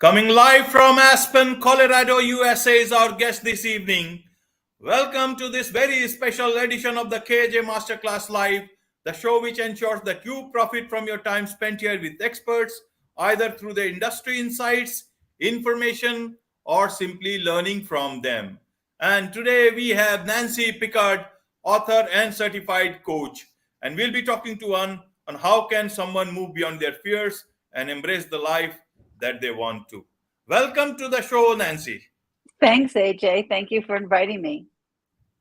Coming live from Aspen, Colorado, USA is our guest this evening. Welcome to this very special edition of the KJ Masterclass Live, the show which ensures that you profit from your time spent here with experts, either through the industry insights, information, or simply learning from them. And today we have Nancy Pickard, author and certified coach, and we'll be talking to one on how can someone move beyond their fears and embrace the life that they want to. Welcome to the show, Nancy. Thanks, AJ. Thank you for inviting me.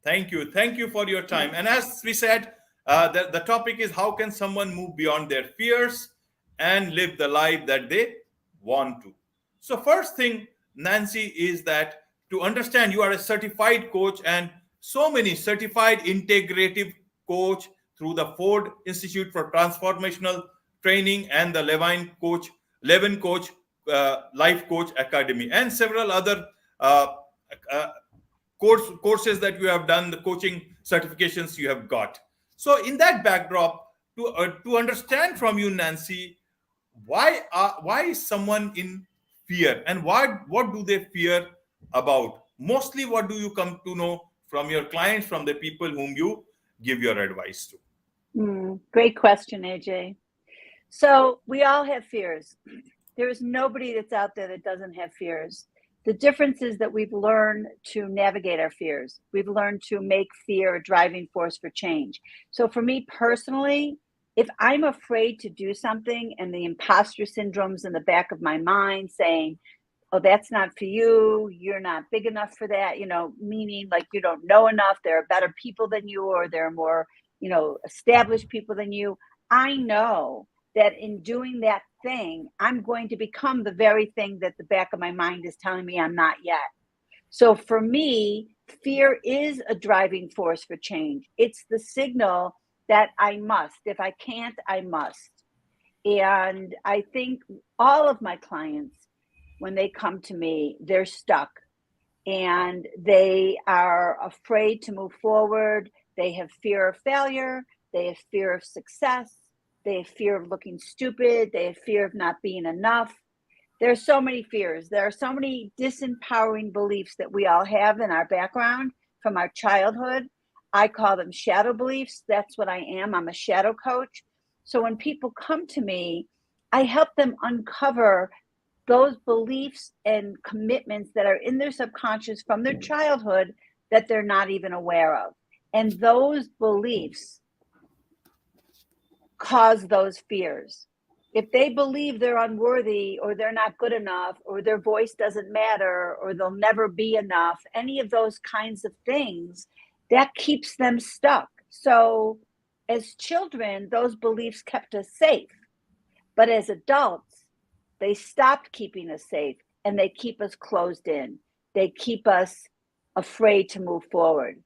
Thank you. Thank you for your time. And as we said, the topic is how can someone move beyond their fears and live the life that they want to. So first thing, Nancy, is that to understand you are a certified coach and so many certified integrative coach through the Ford Institute for Transformational Training and the Levin Coach Life Coach Academy and several other uh, courses that you have done, the coaching certifications you have got. So in that backdrop, to understand from you, Nancy, why is someone in fear and what do they fear about? Mostly, what do you come to know from your clients, from the people whom you give your advice to? Great question, AJ. So we all have fears. There is nobody that's out there that doesn't have fears. The difference is that we've learned to navigate our fears. We've learned to make fear a driving force for change. So for me personally, if I'm afraid to do something and the imposter syndrome's in the back of my mind saying, oh, that's not for you, you're not big enough for that, meaning like you don't know enough, there are better people than you, or there are more, established people than you. I know that in doing that thing, I'm going to become the very thing that the back of my mind is telling me I'm not yet. So for me, fear is a driving force for change. It's the signal that I must. If I can't, I must. And I think all of my clients, when they come to me, they're stuck and they are afraid to move forward. They have fear of failure. They have fear of success. They have fear of looking stupid. They have fear of not being enough. There are so many fears. There are so many disempowering beliefs that we all have in our background from our childhood. I call them shadow beliefs. That's what I am. I'm a shadow coach. So when people come to me, I help them uncover those beliefs and commitments that are in their subconscious from their childhood that they're not even aware of. And those beliefs cause those fears. If they believe they're unworthy or they're not good enough or their voice doesn't matter or they'll never be enough, any of those kinds of things, that keeps them stuck. So as children, those beliefs kept us safe. But as adults, they stopped keeping us safe and they keep us closed in. They keep us afraid to move forward.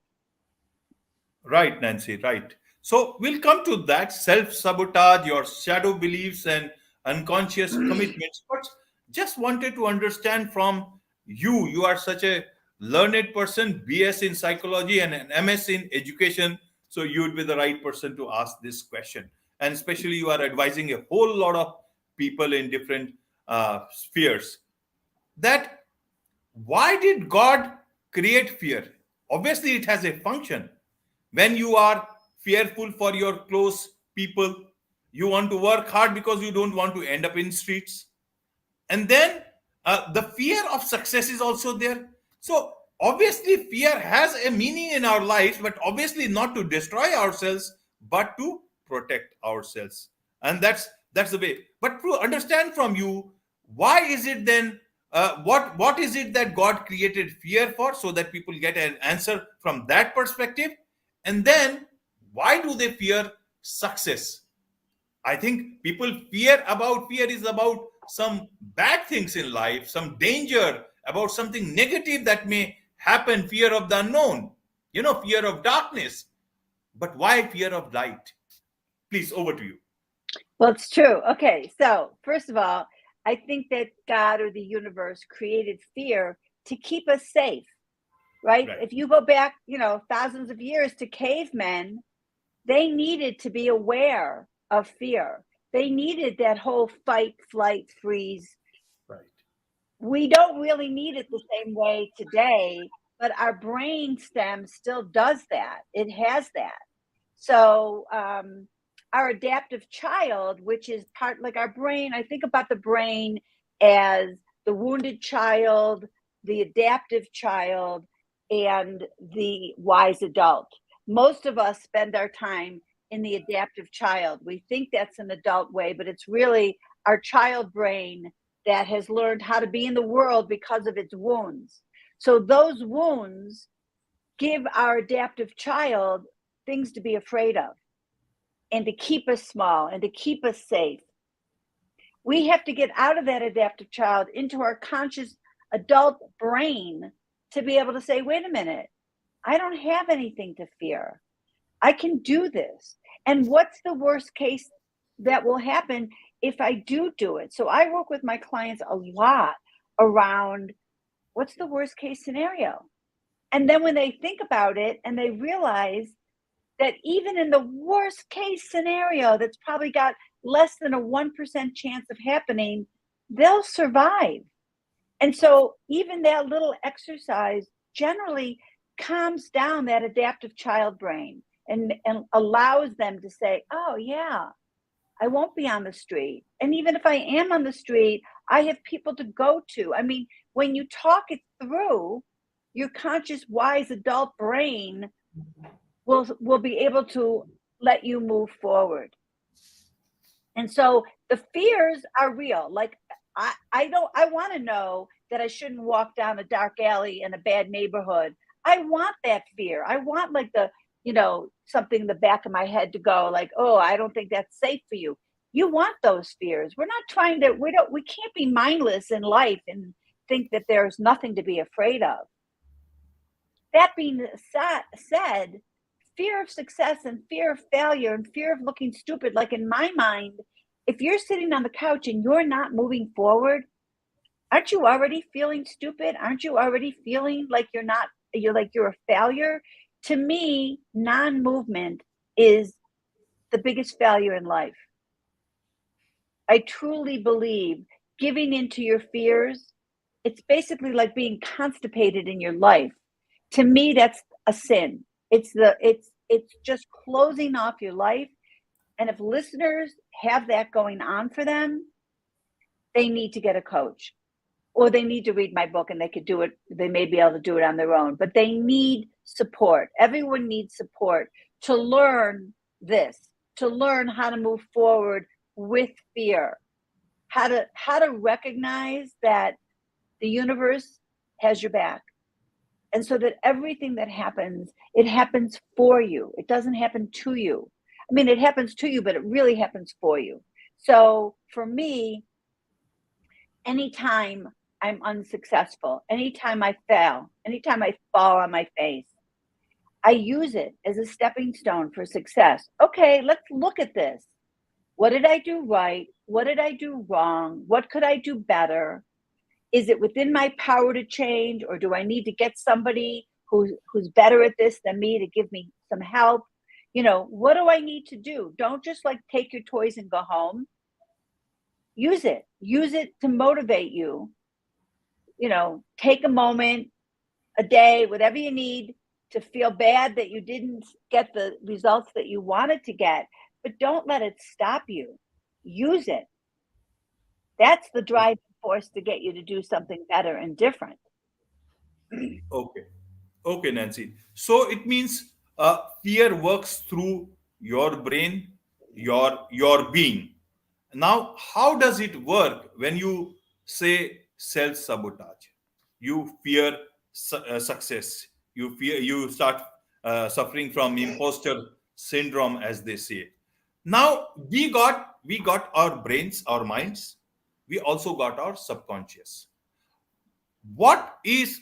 Right, Nancy, right. So we'll come to that self-sabotage, your shadow beliefs and unconscious commitments. But just wanted to understand from you. You are such a learned person, BS in psychology and an MS in education. So you'd be the right person to ask this question. And especially you are advising a whole lot of people in different spheres. That why did God create fear? Obviously, it has a function. When you are fearful for your close people, you want to work hard because you don't want to end up in streets. And then the fear of success is also there. So obviously fear has a meaning in our lives, but obviously not to destroy ourselves but to protect ourselves. And that's the way. But to understand from you, why is it then, what is it that God created fear for, so that people get an answer from that perspective? And then why do they fear success? I think people fear is about some bad things in life, some danger, about something negative that may happen, fear of the unknown, fear of darkness. But why fear of light? Please, over to you. Well, it's true. Okay, so first of all, I think that God or the universe created fear to keep us safe, right? If you go back, thousands of years to cavemen, they needed to be aware of fear. They needed that whole fight, flight, freeze. Right. we don't really need it the same way today, but our brain stem still does that. It has that. So our adaptive child, which is part like our brain, I think about the brain as the wounded child, the adaptive child, and the wise adult. Most of us spend our time in the adaptive child. We think that's an adult way, but it's really our child brain that has learned how to be in the world because of its wounds. So those wounds give our adaptive child things to be afraid of and to keep us small and to keep us safe. We have to get out of that adaptive child into our conscious adult brain to be able to say, wait a minute, I don't have anything to fear. I can do this. And what's the worst case that will happen if I do it? So I work with my clients a lot around what's the worst case scenario? And then when they think about it and they realize that even in the worst case scenario that's probably got less than a 1% chance of happening, they'll survive. And so even that little exercise generally calms down that adaptive child brain and allows them to say, oh yeah, I won't be on the street. And even if I am on the street, I have people to go to. I mean, when you talk it through, your conscious, wise adult brain will be able to let you move forward. And so the fears are real. Like I want to know that I shouldn't walk down a dark alley in a bad neighborhood. I want that fear. I want like the, something in the back of my head to go like, oh, I don't think that's safe for you. You want those fears. We're not trying to, we can't be mindless in life and think that there's nothing to be afraid of. That being said, fear of success and fear of failure and fear of looking stupid, like in my mind, if you're sitting on the couch and you're not moving forward, aren't you already feeling stupid? Aren't you already feeling like you're a failure? To me, non-movement is the biggest failure in life. I truly believe giving into your fears, it's basically like being constipated in your life. To me, that's a sin. It's just closing off your life. And if listeners have that going on for them, they need to get a coach, or they need to read my book, and they could do it. They may be able to do it on their own, but they need support. Everyone needs support to learn this, to learn how to move forward with fear, how to recognize that the universe has your back. And so that everything that happens, it happens for you. It doesn't happen to you. I mean, it happens to you, but it really happens for you. So for me, anytime I'm unsuccessful, anytime I fail, anytime I fall on my face, I use it as a stepping stone for success. Okay, let's look at this. What did I do right? What did I do wrong? What could I do better? Is it within my power to change, or do I need to get somebody who's better at this than me to give me some help? What do I need to do? Don't just like take your toys and go home. Use it to motivate you. Take a moment, a day, whatever you need to feel bad that you didn't get the results that you wanted to get, but don't let it stop you. Use it. That's the driving force to get you to do something better and different. Okay, Nancy. So it means fear works through your brain, your being. Now, how does it work when you say self sabotage? You fear success. You start suffering from imposter syndrome, as they say. Now we got our brains, our minds. We also got our subconscious. What is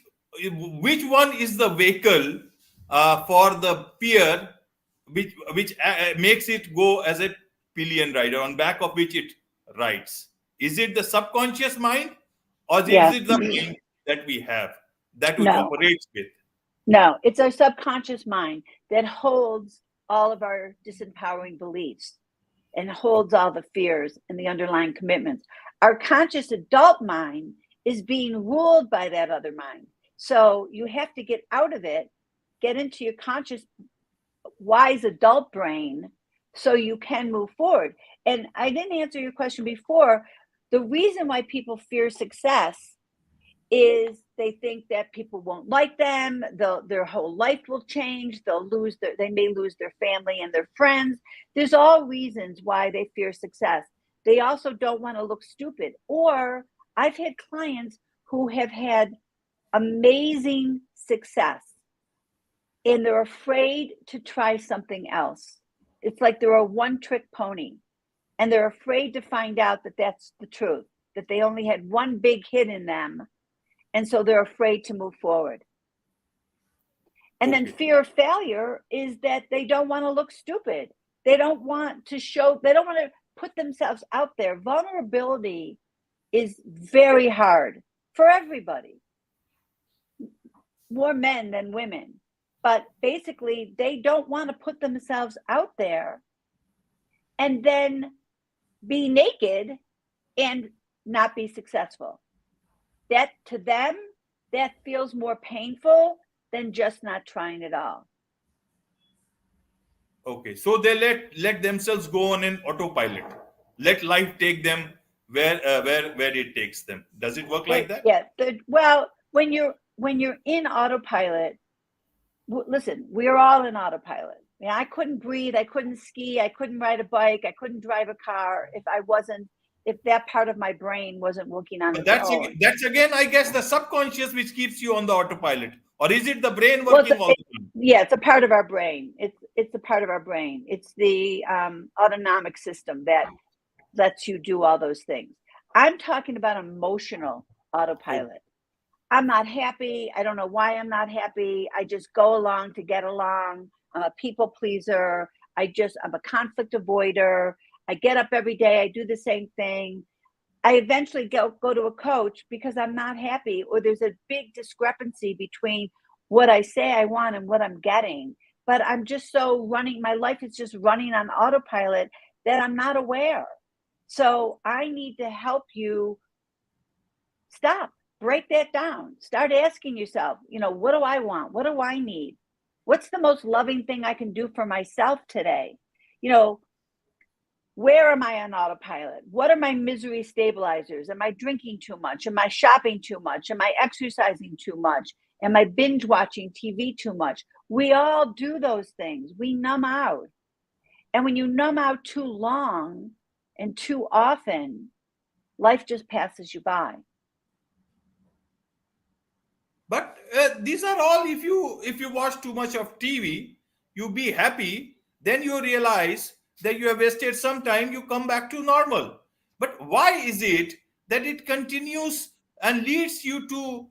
which one is the vehicle for the fear, which makes it go as a pillion rider on back of which it rides? Is it the subconscious mind, or is Yeah. it the mind that we have that it No, operates with? no, it's our subconscious mind that holds all of our disempowering beliefs and holds all the fears and the underlying commitments. Our conscious adult mind is being ruled by that other mind. So you have to get out of it, get into your conscious, wise adult brain so you can move forward. And I didn't answer your question before. The reason why people fear success is they think that people won't like them, their whole life will change, they may lose their family and their friends. There's all reasons why they fear success. They also don't want to look stupid. Or I've had clients who have had amazing success and they're afraid to try something else. It's like they're a one-trick pony and they're afraid to find out that that's the truth, that they only had one big hit in them. And so they're afraid to move forward. And then fear of failure is that they don't want to look stupid. They don't want to put themselves out there. Vulnerability is very hard for everybody, more men than women. But basically, they don't want to put themselves out there and then be naked and not be successful. That to them, that feels more painful than just not trying at all. Okay, so they let themselves go on an autopilot. Let life take them where it takes them. Does it work like that? Yeah. Well, when you're in autopilot, listen, we're all in autopilot. I mean, I couldn't breathe, I couldn't ski, I couldn't ride a bike, I couldn't drive a car if that part of my brain wasn't working on its own. That's again, I guess, the subconscious which keeps you on the autopilot, or is it the brain working all the time? Yeah, it's a part of our brain. It's a part of our brain. It's the autonomic system that lets you do all those things. I'm talking about emotional autopilot. I'm not happy. I don't know why I'm not happy. I just go along to get along. I'm a people pleaser. I'm a conflict avoider. I get up every day. I do the same thing. I eventually go to a coach because I'm not happy, or there's a big discrepancy between what I say I want and what I'm getting. But I'm just my life is just running on autopilot that I'm not aware. So I need to help you stop, break that down, start asking yourself, what do I want? What do I need? What's the most loving thing I can do for myself today? Where am I on autopilot? What are my misery stabilizers? Am I drinking too much? Am I shopping too much? Am I exercising too much? Am I binge watching TV too much? We all do those things. We numb out. And when you numb out too long and too often, life just passes you by. But these are all, if you watch too much of TV, you be happy, then you realize that you have wasted some time, you come back to normal. But why is it that it continues and leads you to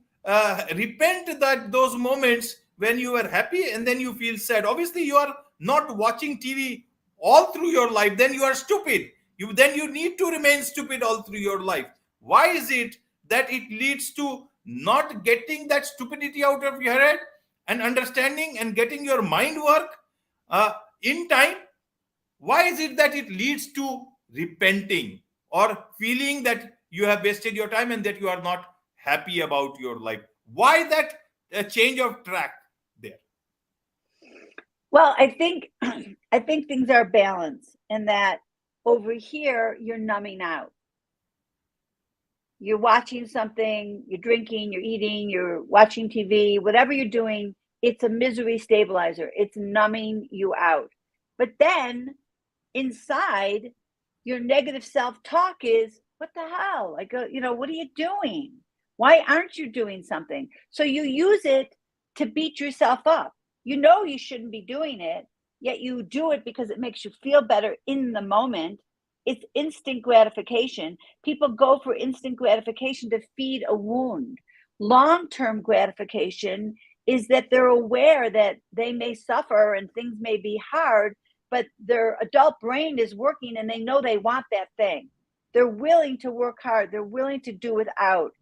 repent that those moments when you were happy and then you feel sad? Obviously, you are not watching TV all through your life, then you are stupid. Then you need to remain stupid all through your life. Why is it that it leads to not getting that stupidity out of your head and understanding and getting your mind work in time? Why is it that it leads to repenting or feeling that you have wasted your time and that you are not happy about your life? Why that change of track there? Well, I think things are balanced, and that over here you're numbing out. You're watching something, you're drinking, you're eating, you're watching TV, whatever you're doing, it's a misery stabilizer. It's numbing you out. But then inside, your negative self-talk is, what the hell? Like, what are you doing? Why aren't you doing something? So you use it to beat yourself up. You shouldn't be doing it, yet you do it because it makes you feel better in the moment. It's instant gratification. People go for instant gratification to feed a wound. Long-term gratification is that they're aware that they may suffer and things may be hard, but their adult brain is working and they know they want that thing. They're willing to work hard. They're willing to do without,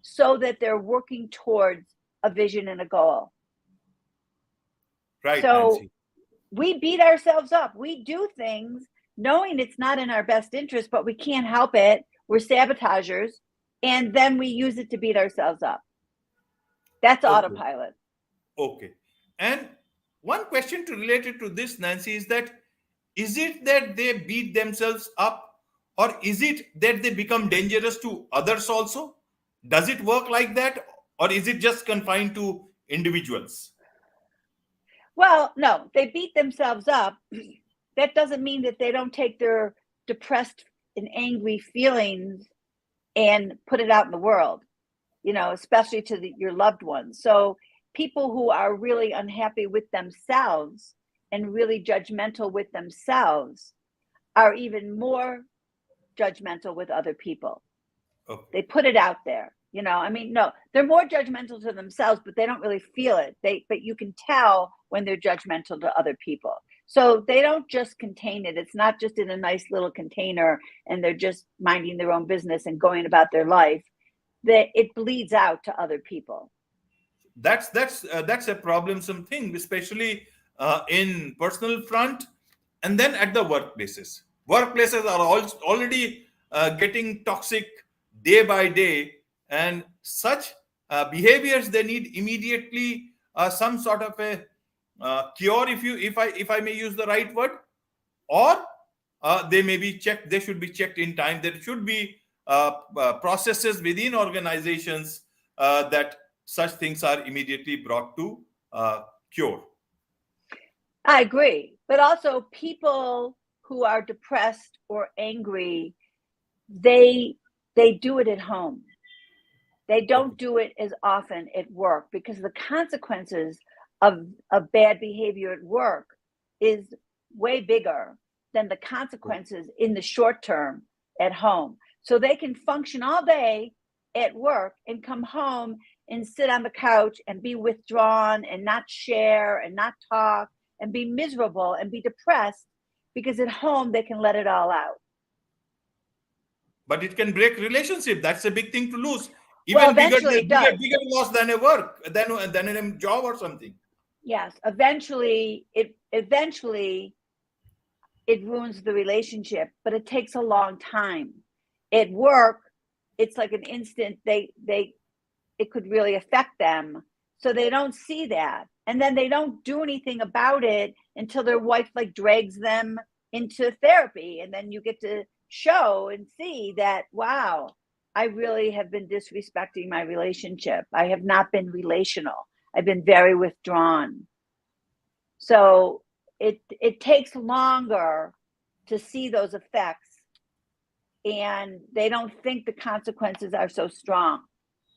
so that they're working towards a vision and a goal. Right, so Nancy. We beat ourselves up. We do things knowing it's not in our best interest, but we can't help it. We're sabotagers. and then we use it to beat ourselves up. That's Okay. autopilot. Okay. And one question to related to this, Nancy, is that is it that they beat themselves up, or is it that they become dangerous to others also? Does it work like that, or is it just confined to individuals? Well, no, they beat themselves up. That doesn't mean that they don't take their depressed and angry feelings and put it out in the world, especially to your loved ones. So people who are really unhappy with themselves and really judgmental with themselves are even more judgmental with other people. Okay. They put it out there. No, they're more judgmental to themselves, but they don't really feel it. But you can tell when they're judgmental to other people. So they don't just contain it. It's not just in a nice little container and they're just minding their own business and going about their life. That it bleeds out to other people. That's a problemsome thing, especially in personal front, and then at the workplaces. Workplaces are already getting toxic day by day, and such behaviors, they need immediately some sort of a cure, if I may use the right word, or they may be checked. They should be checked in time. There should be processes within organizations that such things are immediately brought to cure. I agree. But also people who are depressed or angry, they do it at home. They don't do it as often at work because the consequences of bad behavior at work is way bigger than the consequences in the short term at home. So they can function all day at work and come home and sit on the couch and be withdrawn and not share and not talk and be miserable and be depressed because at home they can let it all out. But it can break relationship. That's a big thing to lose. Well, Even eventually it does. bigger loss than a work, than in a job or something. Yes, eventually it ruins the relationship, but it takes a long time. At work, it's like an instant. It could really affect them, so they don't see that, and then they don't do anything about it until their wife like drags them into therapy, and then you get to show and see that, wow, I really have been disrespecting my relationship. I have not been relational. I've been very withdrawn. So it takes longer to see those effects, and they don't think the consequences are so strong,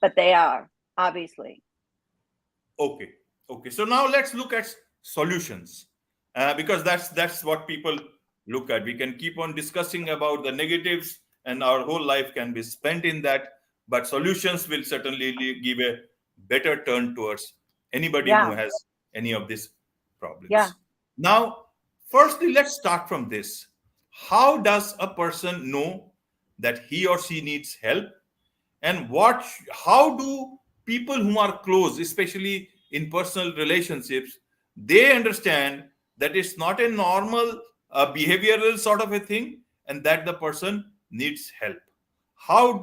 but they are, obviously. Okay. So now let's look at solutions, because that's what people look at. We can keep on discussing about the negatives, and our whole life can be spent in that. But solutions will certainly give a better turn towards anybody who Yeah. has any of these problems. Yeah. Now, firstly, let's start from this. How does a person know that he or she needs help, and how do people who are close, especially in personal relationships, they understand that it's not a normal behavioral sort of a thing, and that the person needs help? How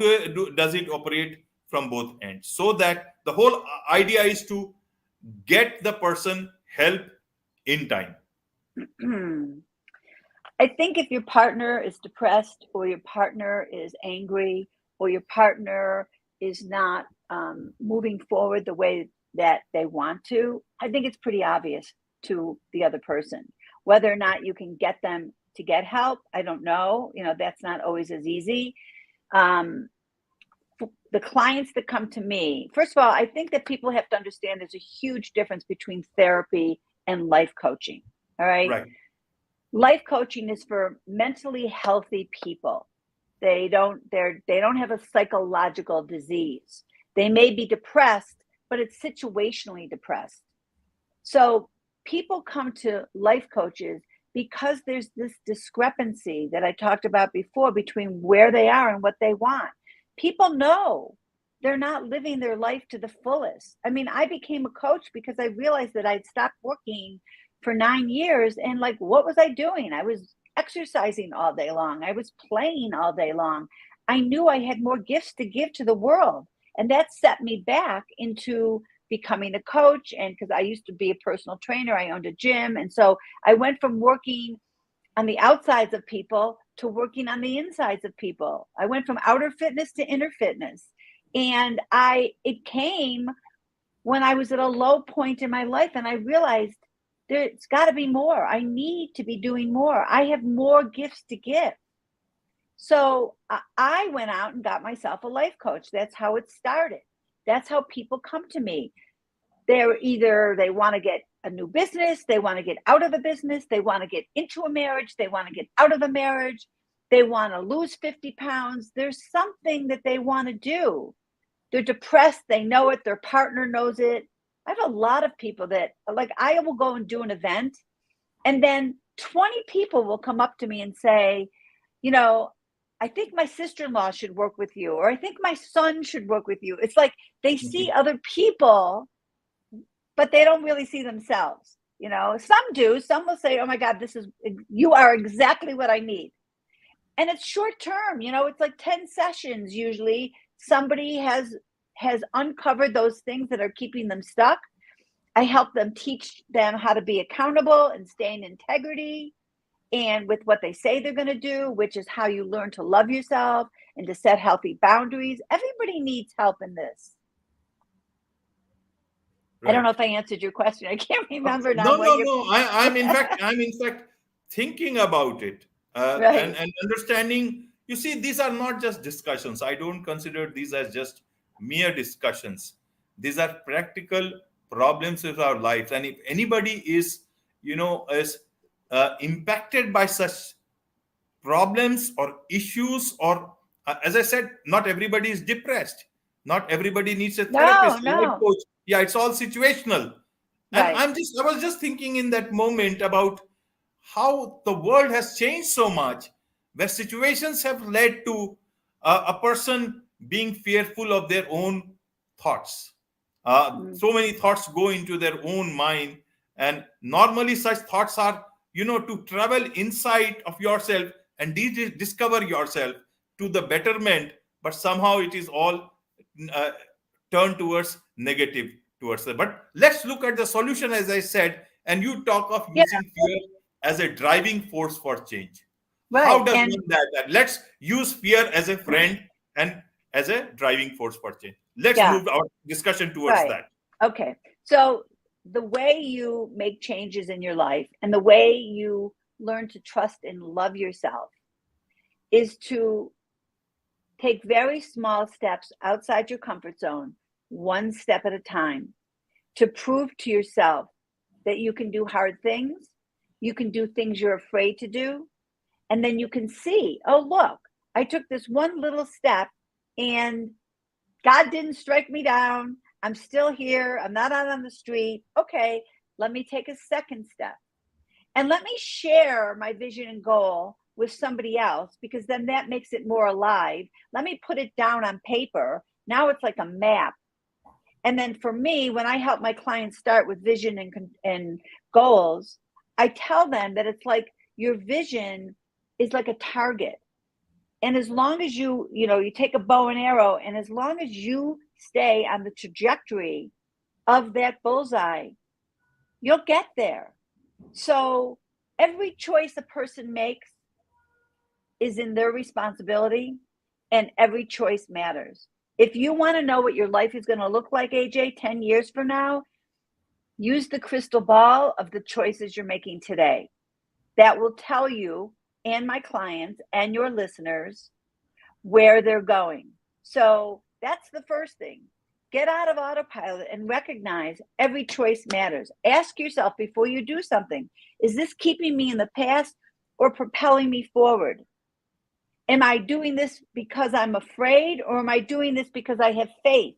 does it operate from both ends, so that the whole idea is to get the person help in time? I think if your partner is depressed or your partner is angry or your partner is not moving forward the way that they want to, I think it's pretty obvious to the other person. Whether or not you can get them to get help, I don't know. That's not always as easy. The clients that come to me, first of all, I think that people have to understand there's a huge difference between therapy and life coaching. All right. Right. Life coaching is for mentally healthy people. They don't have a psychological disease. They may be depressed, but it's situationally depressed. So people come to life coaches because there's this discrepancy that I talked about before between where they are and what they want. People know they're not living their life to the fullest. I mean, I became a coach because I realized that I'd stopped working for 9 years, and like, what was I doing? I was exercising all day long. I was playing all day long. I knew I had more gifts to give to the world. And that set me back into becoming a coach. And because I used to be a personal trainer, I owned a gym. And so I went from working on the outsides of people to working on the insides of people. I went from outer fitness to inner fitness. And it came when I was at a low point in my life, and I realized there's got to be more. I need to be doing more. I have more gifts to give. So I went out and got myself a life coach. That's how it started. That's how people come to me. They're either they want to get a new business, they want to get out of a business, they want to get into a marriage, they want to get out of a marriage, they want to lose 50 pounds. There's something that they want to do. They're depressed, they know it, their partner knows it. I have a lot of people that, like, I will go and do an event, and then 20 people will come up to me and say, you know, I think my sister-in-law should work with you, or I think my son should work with you. It's like they see other people, but they don't really see themselves. You know, some do. Some will say, oh my God, you are exactly what I need. And it's short term, you know, it's like 10 sessions usually. Somebody has uncovered those things that are keeping them stuck. I help them, teach them how to be accountable and stay in integrity and with what they say they're going to do, which is how you learn to love yourself and to set healthy boundaries. Everybody needs help in this. Right. I don't know if I answered your question. I can't remember now. No. I'm in fact thinking about it right. and understanding. You see, these are not just discussions. I don't consider these as just mere discussions. These are practical problems with our lives. And if anybody is, is impacted by such problems or issues, or as I said, not everybody is depressed. Not everybody needs a therapist, life coach. Yeah, it's all situational. And right. I was just thinking in that moment about how the world has changed so much, where situations have led to a person being fearful of their own thoughts. So many thoughts go into their own mind, and normally such thoughts are, to travel inside of yourself and discover yourself to the betterment, but somehow it is all turned towards negative towards it. But let's look at the solution, as I said, and you talk of using fear as a driving force for change. Right. How does one do that? Let's use fear as a friend and as a driving force for change. Let's move our discussion towards that. Okay. So the way you make changes in your life and the way you learn to trust and love yourself is to take very small steps outside your comfort zone, one step at a time, to prove to yourself that you can do hard things, you can do things you're afraid to do, and then you can see, oh, look, I took this one little step and God didn't strike me down. I'm still here. I'm not out on the street. Okay, let me take a second step. And let me share my vision and goal with somebody else, because then that makes it more alive. Let me put it down on paper. Now it's like a map. And then for me, when I help my clients start with vision and goals, I tell them that it's like your vision is like a target. And as long as you take a bow and arrow, and as long as you stay on the trajectory of that bullseye, you'll get there. So every choice a person makes is in their responsibility, and every choice matters. If you want to know what your life is going to look like, AJ, 10 years from now, use the crystal ball of the choices you're making today. That will tell you and my clients and your listeners where they're going. So that's the first thing. Get out of autopilot and recognize every choice matters. Ask yourself before you do something, is this keeping me in the past or propelling me forward? Am I doing this because I'm afraid, or am I doing this because I have faith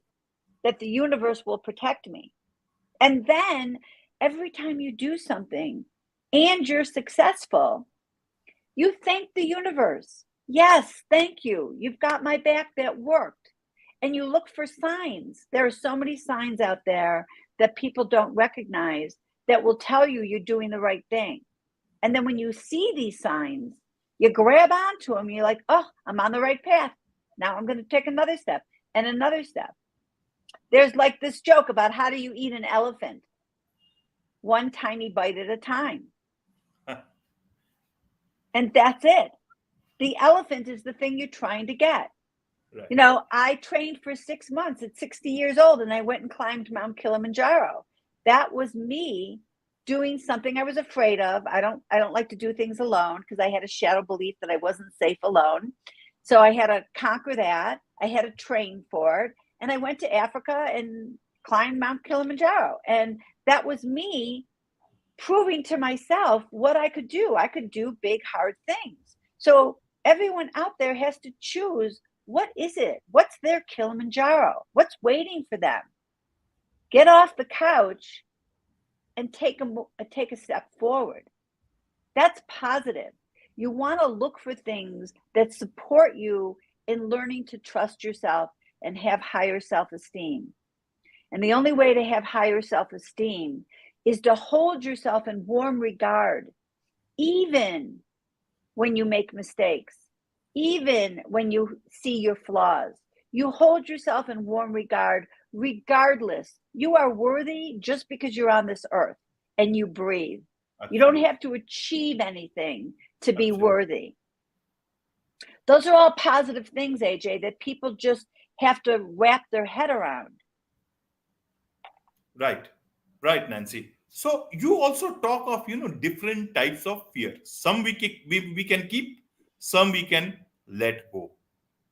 that the universe will protect me? And then every time you do something and you're successful, you thank the universe. Yes, thank you. You've got my back. That worked. And you look for signs. There are so many signs out there that people don't recognize that will tell you you're doing the right thing. And then when you see these signs, you grab onto them. You're like, oh, I'm on the right path. Now I'm going to take another step and another step. There's like this joke about how do you eat an elephant? One tiny bite at a time. And that's it. The elephant is the thing you're trying to get. Right. You know, I trained for 6 months at 60 years old, and I went and climbed Mount Kilimanjaro. That was me doing something I was afraid of. I don't like to do things alone because I had a shadow belief that I wasn't safe alone. So I had to conquer that. I had to train for it. And I went to Africa and climbed Mount Kilimanjaro. And that was me proving to myself what I could do. I could do big, hard things. So everyone out there has to choose, what is it? What's their Kilimanjaro? What's waiting for them? Get off the couch and take a step forward. That's positive. You want to look for things that support you in learning to trust yourself and have higher self-esteem. And the only way to have higher self-esteem is to hold yourself in warm regard, even when you make mistakes, even when you see your flaws. You hold yourself in warm regard, regardless. You are worthy just because you're on this earth and you breathe. You don't have to achieve anything to be worthy. Those are all positive things, AJ, that people just have to wrap their head around. Right, right, Nancy. So you also talk of different types of fear. Some we can keep, some we can let go.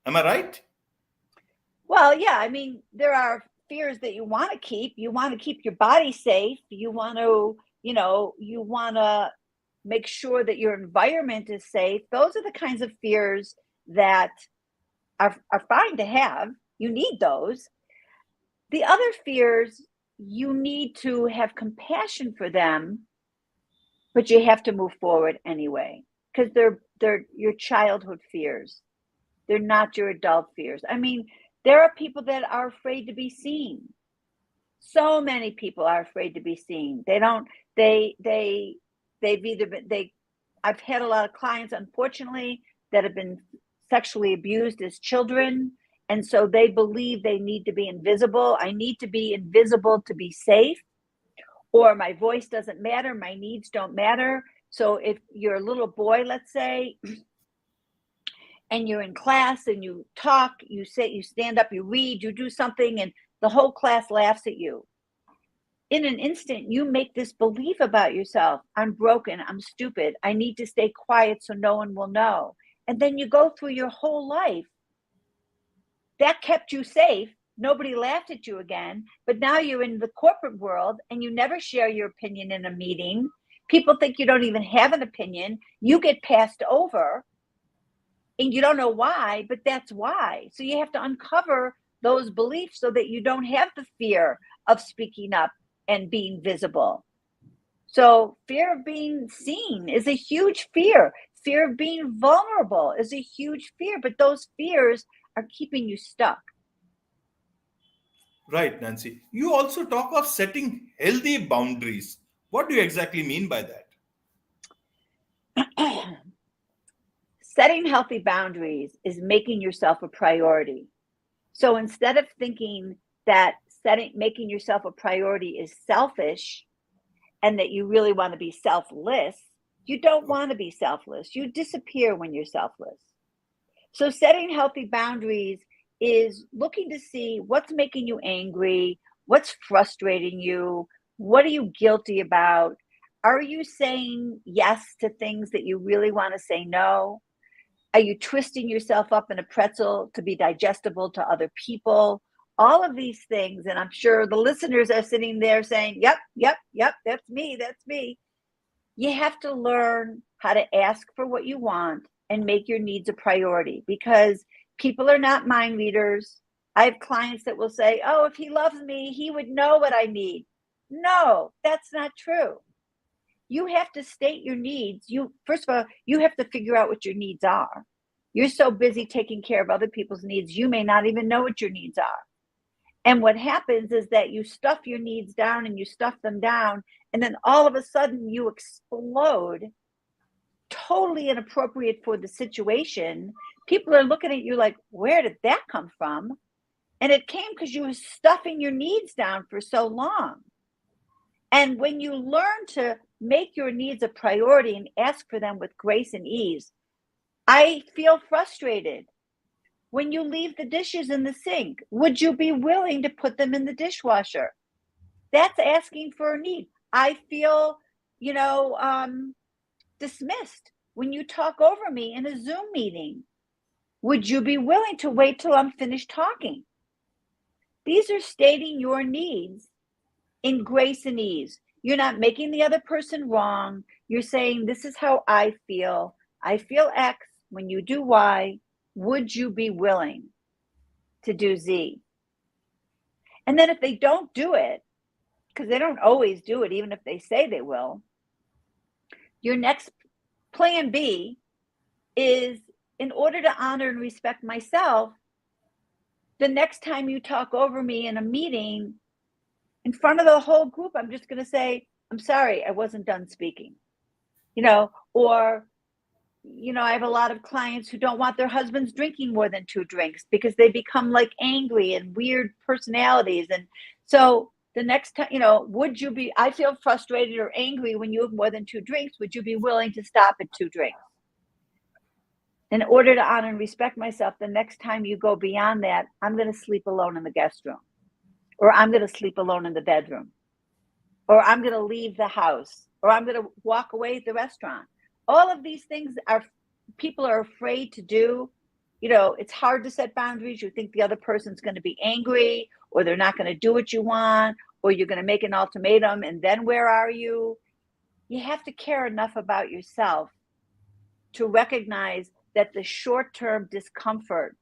Am I right? Well, yeah. I mean, there are fears that you want to keep. You want to keep your body safe. You want to, you want to make sure that your environment is safe. Those are the kinds of fears that are fine to have. You need those. The other fears, you need to have compassion for them, but you have to move forward anyway, because they're your childhood fears. They're not your adult fears. I mean, there are people that are afraid to be seen. So many people are afraid to be seen. I've had a lot of clients, unfortunately, that have been sexually abused as children. And so they believe they need to be invisible. I need to be invisible to be safe, or my voice doesn't matter. My needs don't matter. So if you're a little boy, let's say, and you're in class and you talk, you stand up, you read, you do something, and the whole class laughs at you. In an instant, you make this belief about yourself. I'm broken. I'm stupid. I need to stay quiet so no one will know. And then you go through your whole life. That kept you safe. Nobody laughed at you again. But now you're in the corporate world and you never share your opinion in a meeting. People think you don't even have an opinion. You get passed over and you don't know why, but that's why. So you have to uncover those beliefs so that you don't have the fear of speaking up and being visible. So fear of being seen is a huge fear. Fear of being vulnerable is a huge fear, but those fears are keeping you stuck. Right, Nancy. You also talk of setting healthy boundaries. What do you exactly mean by that? Setting healthy boundaries is making yourself a priority. So instead of thinking that making yourself a priority is selfish and that you really want to be selfless, you don't want to be selfless. You disappear when you're selfless. So setting healthy boundaries is looking to see what's making you angry, what's frustrating you, what are you guilty about? Are you saying yes to things that you really want to say no? Are you twisting yourself up in a pretzel to be digestible to other people? All of these things, and I'm sure the listeners are sitting there saying, yep, that's me. You have to learn how to ask for what you want and make your needs a priority, because people are not mind readers. I have clients that will say, oh, if he loves me, he would know what I need. No, that's not true. You have to state your needs. First of all, you have to figure out what your needs are. You're so busy taking care of other people's needs, you may not even know what your needs are. And what happens is that you stuff your needs down and you stuff them down, and then all of a sudden you explode, totally inappropriate for the situation, people are looking at you like, where did that come from? And it came because you were stuffing your needs down for so long. And when you learn to make your needs a priority and ask for them with grace and ease, I feel frustrated. When you leave the dishes in the sink, would you be willing to put them in the dishwasher? That's asking for a need. I feel, dismissed when you talk over me in a Zoom meeting. Would you be willing to wait till I'm finished talking? These are stating your needs in grace and ease. You're not making the other person wrong. You're saying, this is how I feel. I feel X. When you do Y, would you be willing to do Z? And then if they don't do it, because they don't always do it, even if they say they will, your next plan B is, in order to honor and respect myself, the next time you talk over me in a meeting, in front of the whole group, I'm just going to say, I'm sorry, I wasn't done speaking. Or I have a lot of clients who don't want their husbands drinking more than 2 drinks because they become like angry and weird personalities. And so the next time, I feel frustrated or angry when you have more than 2 drinks. Would you be willing to stop at 2 drinks? In order to honor and respect myself, the next time you go beyond that, I'm going to sleep alone in the guest room, or I'm going to sleep alone in the bedroom, or I'm going to leave the house, or I'm going to walk away at the restaurant. All of these things people are afraid to do. It's hard to set boundaries. You think the other person's going to be angry, or they're not going to do what you want, or you're going to make an ultimatum, and then where are you? You have to care enough about yourself to recognize that the short-term discomfort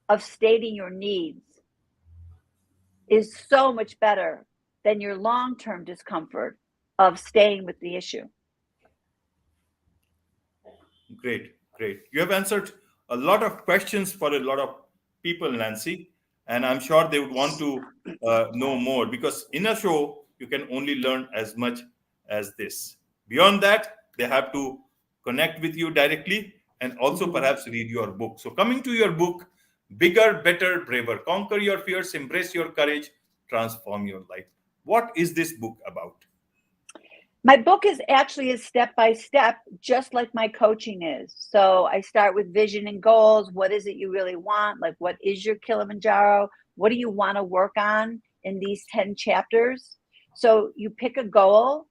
of stating your needs is so much better than your long-term discomfort of staying with the issue. Great. You have answered a lot of questions for a lot of people, Nancy, and I'm sure they would want to know more, because in a show, you can only learn as much as this. Beyond that, they have to connect with you directly and also perhaps read your book. So coming to your book, Bigger, Better, Braver, Conquer Your Fears, Embrace Your Courage, Transform Your Life. What is this book about? My book is actually a step-by-step, just like my coaching is. So I start with vision and goals. What is it you really want? Like, what is your Kilimanjaro? What do you want to work on in these 10 chapters? So you pick a goal,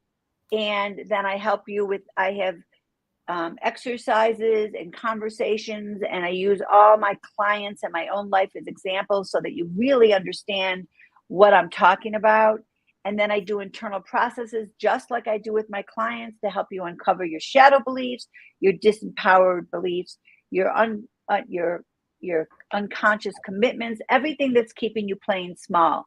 and then I help you with, I have exercises and conversations, and I use all my clients and my own life as examples so that you really understand what I'm talking about. And then I do internal processes just like I do with my clients to help you uncover your shadow beliefs, your disempowered beliefs, your unconscious commitments, everything that's keeping you playing small.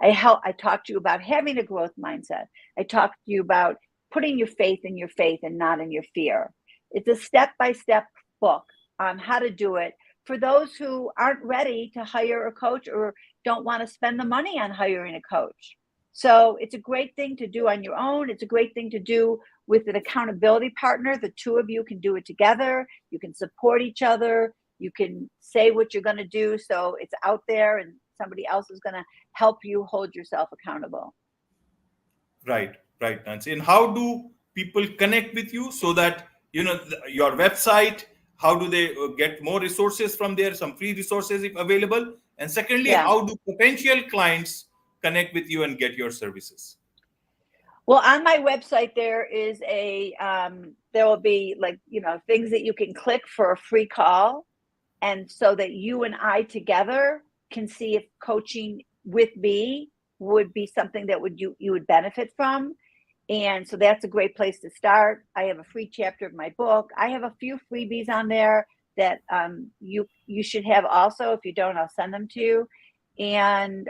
I talk to you about having a growth mindset. I talk to you about putting your faith in your faith and not in your fear. It's a step-by-step book on how to do it for those who aren't ready to hire a coach or don't want to spend the money on hiring a coach. So it's a great thing to do on your own. It's a great thing to do with an accountability partner. The two of you can do it together. You can support each other. You can say what you're going to do, so it's out there and somebody else is going to help you hold yourself accountable. Right, Nancy. And how do people connect with you so that, your website, how do they get more resources from there, some free resources if available? And secondly, how do potential clients connect with you and get your services? Well, on my website, there is there will be things that you can click for a free call. And so that you and I together can see if coaching with me would be something that you would benefit from. And so that's a great place to start. I have a free chapter of my book. I have a few freebies on there that you should have also. If you don't, I'll send them to you. And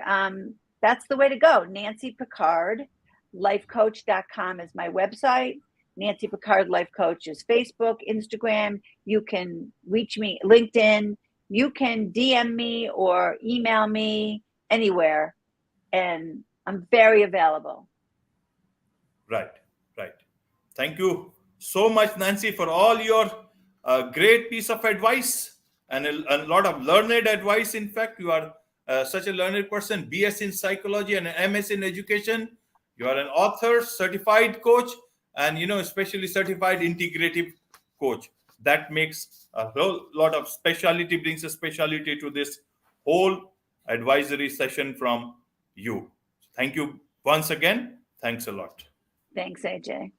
that's the way to go. Nancy Pickard, lifecoach.com is my website. Nancy Pickard Life Coach is Facebook, Instagram. You can reach me, LinkedIn. You can DM me or email me anywhere. And I'm very available. Right. Thank you so much, Nancy, for all your great piece of advice. and a lot of learned advice. In fact, you are such a learned person, BS in psychology and an MS in education. You are an author, certified coach, and especially certified integrative coach. That makes a whole lot of speciality, brings a speciality to this whole advisory session from you. Thank you once again. Thanks a lot. Thanks, AJ.